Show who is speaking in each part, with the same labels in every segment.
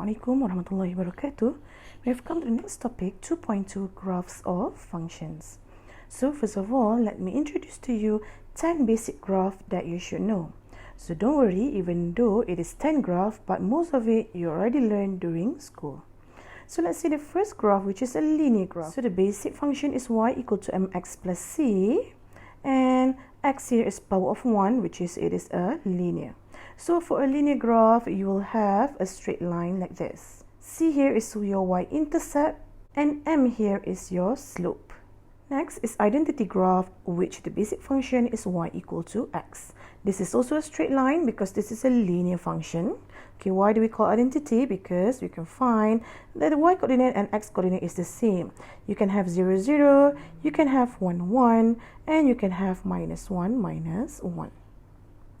Speaker 1: Assalamualaikum warahmatullahi wabarakatuh. We have come to the next topic, 2.2 graphs of functions. So first of all, let me introduce to you 10 basic graphs that you should know. So don't worry, even though it is 10 graphs, but most of it you already learned during school. So let's see the first graph, which is a linear graph. So the basic function is y equal to mx plus c, and x here is power of 1, which is it is a linear. So for a linear graph, you will have a straight line like this. C here is your y-intercept, and m here is your slope. Next is identity graph, which the basic function is y equal to x. This is also a straight line because this is a linear function. Okay, why do we call identity? Because we can find that the y-coordinate and x-coordinate is the same. You can have 0, 0, you can have 1, 1, and you can have -1, -1.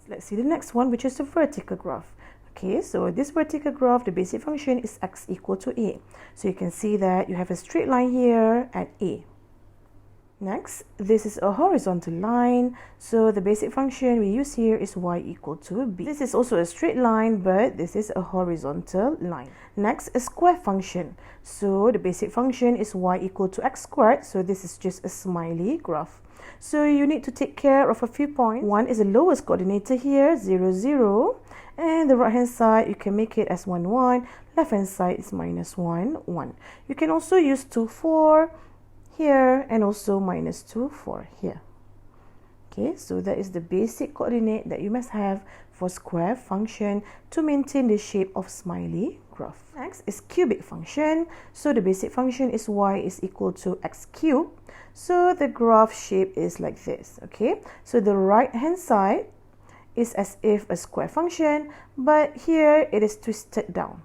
Speaker 1: Let's see the next one, which is the vertical graph. Okay, so this vertical graph, the basic function is x equal to a. So you can see that you have a straight line here at a. Next, this is a horizontal line. So the basic function we use here is y equal to b. This is also a straight line, but this is a horizontal line. Next, a square function. So the basic function is y equal to x squared. So this is just a smiley graph. So you need to take care of a few points. One is the lowest coordinate here, 0, 0. And the right hand side, you can make it as 1, 1. Left hand side is -1, 1. You can also use 2, 4 here and also -2, 4 here. Okay, so that is the basic coordinate that you must have for square function to maintain the shape of smiley graph. Next is cubic function. So the basic function is y is equal to x cubed. So the graph shape is like this. Okay, so the right hand side is as if a square function, but here it is twisted down.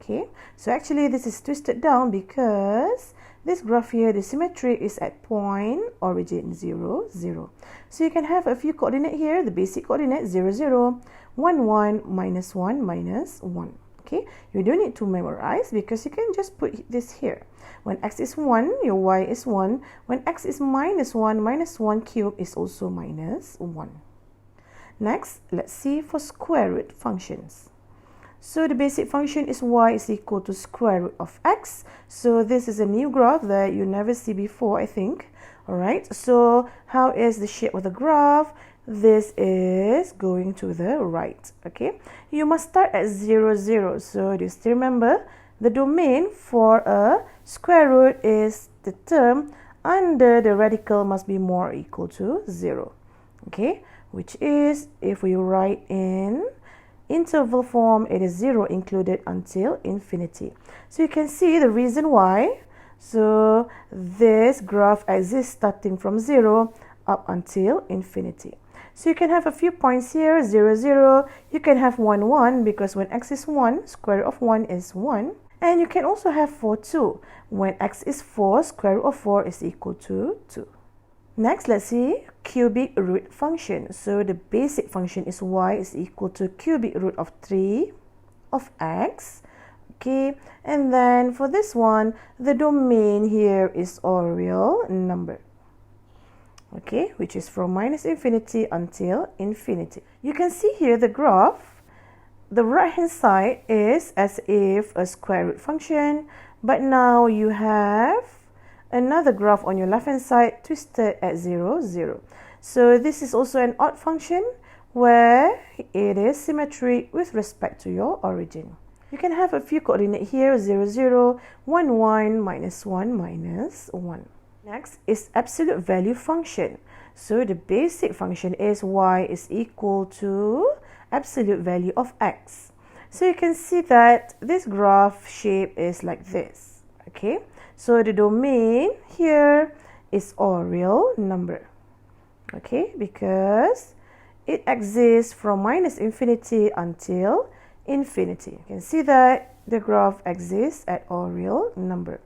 Speaker 1: Okay, so actually this is twisted down because this graph here, the symmetry is at point origin 0, 0. So you can have a few coordinate here. The basic coordinate 0, 0, 1, 1, -1, -1. Okay, you don't need to memorize because you can just put this here. When x is 1, your y is 1. When x is -1, -1 cubed is also -1. Next, let's see for square root functions. So the basic function is y is equal to square root of x. So this is a new graph that you never see before, I think. Alright, so how is the shape of the graph? This is going to the right. Okay, you must start at 0, 0. So do you still remember? The domain for a square root is the term under the radical must be more or equal to 0. Okay, which is if we write in interval form, it is 0 included until infinity. So you can see the reason why. So this graph exists starting from 0 up until infinity. So you can have a few points here, 0, 0. You can have 1, 1 because when x is 1, square root of 1 is 1. And you can also have 4, 2. When x is 4, square root of 4 is equal to 2. Next, let's see cubic root function. So the basic function is y is equal to cubic root of 3 of x. Okay, and then for this one, the domain here is all real number. Okay, which is from -infinity until infinity. You can see here the graph. The right hand side is as if a square root function, but now you have another graph on your left hand side twisted at 0, 0. So this is also an odd function where it is symmetric with respect to your origin. You can have a few coordinate here, 0, 0, 1, 1, -1, -1. Next is absolute value function. So the basic function is y is equal to absolute value of x. So you can see that this graph shape is like this. Okay, so the domain here is all real number. Okay, because it exists from -infinity until infinity. You can see that the graph exists at all real number.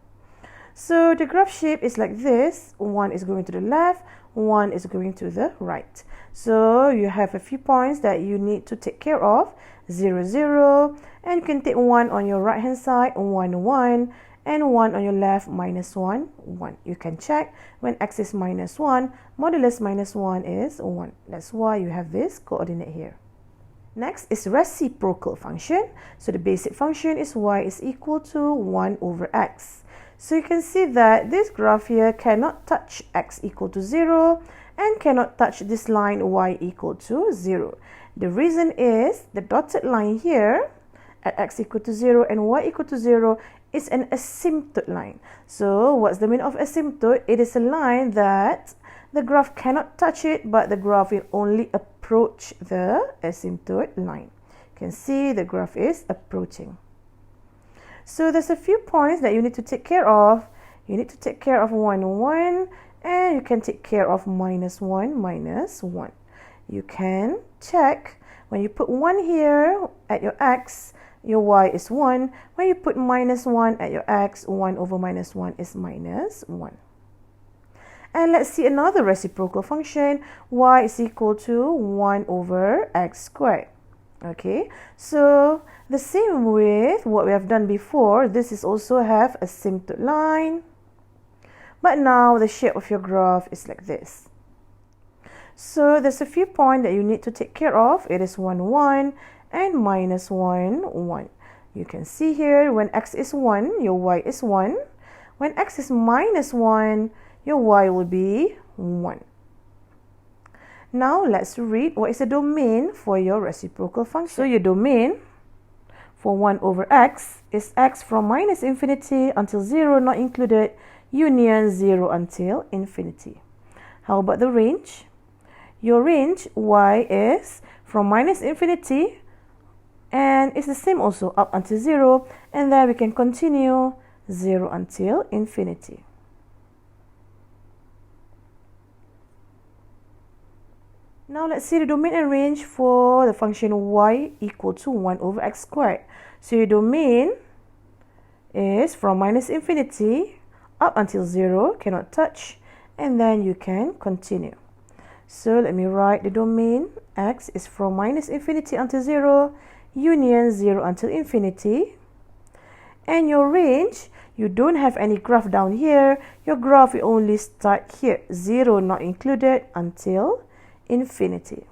Speaker 1: So the graph shape is like this. One is going to the left, one is going to the right. So you have a few points that you need to take care of. 0, 0, and you can take 1 on your right hand side, 1, 1, and 1 on your left, -1, 1. You can check when x is -1, modulus -1 is 1. That's why you have this coordinate here. Next is reciprocal function. So the basic function is y is equal to 1 over x. So you can see that this graph here cannot touch x equal to 0 and cannot touch this line y equal to 0. The reason is the dotted line here at x equal to 0 and y equal to 0 is an asymptote line. So what's the meaning of asymptote? It is a line that the graph cannot touch it, but the graph will only approach the asymptote line. You can see the graph is approaching. So there's a few points that you need to take care of. You need to take care of 1, 1, and you can take care of minus 1, minus 1. You can check when you put 1 here at your x, your y is 1. When you put minus 1 at your x, 1 over minus 1 is minus 1. And let's see another reciprocal function. Y is equal to 1 over x squared. Okay, so the same with what we have done before, this is also have a asymptote line. But now the shape of your graph is like this. So there's a few points that you need to take care of. It is 1, 1 and minus 1, 1. You can see here when x is 1, your y is 1. When x is minus 1, your y will be 1. Now let's read what is the domain for your reciprocal function. So your domain for 1 over x is x from minus infinity until 0 not included, union 0 until infinity. How about the range? Your range y is from minus infinity and it's the same also up until 0, and then we can continue 0 until infinity. Now let's see the domain and range for the function y equal to 1 over x squared. So your domain is from minus infinity up until 0, cannot touch, and then you can continue. So let me write the domain. X is from minus infinity until 0, union 0 until infinity. And your range, you don't have any graph down here. Your graph will only start here, 0 not included until infinity.